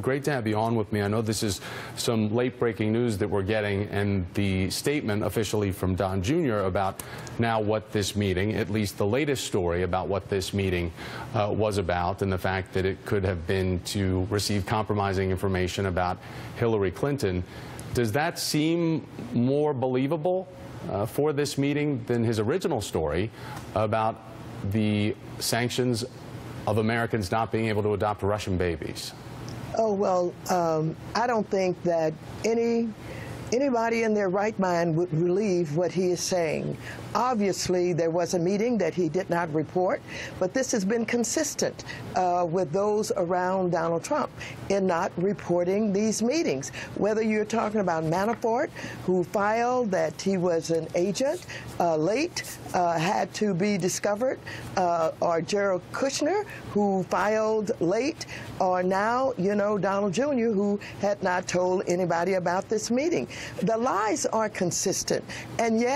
great to have you on with me. I know this is some late-breaking news that we're getting, and the statement officially from Don Jr. about now what this meeting, at least the latest story about what this meeting was about, and the fact that it could have been to receive compromising information about Hillary Clinton. Does that seem more believable for this meeting than his original story about the sanctions of Americans not being able to adopt Russian babies? Oh, well, I don't think that anybody in their right mind would believe what he is saying. Obviously, there was a meeting that he did not report, but this has been consistent with those around Donald Trump in not reporting these meetings. Whether you're talking about Manafort, who filed that he was an agent late, had to be discovered, or Jared Kushner, who filed late, or now, you know, Donald Jr., who had not told anybody about this meeting. The lies are consistent, and yet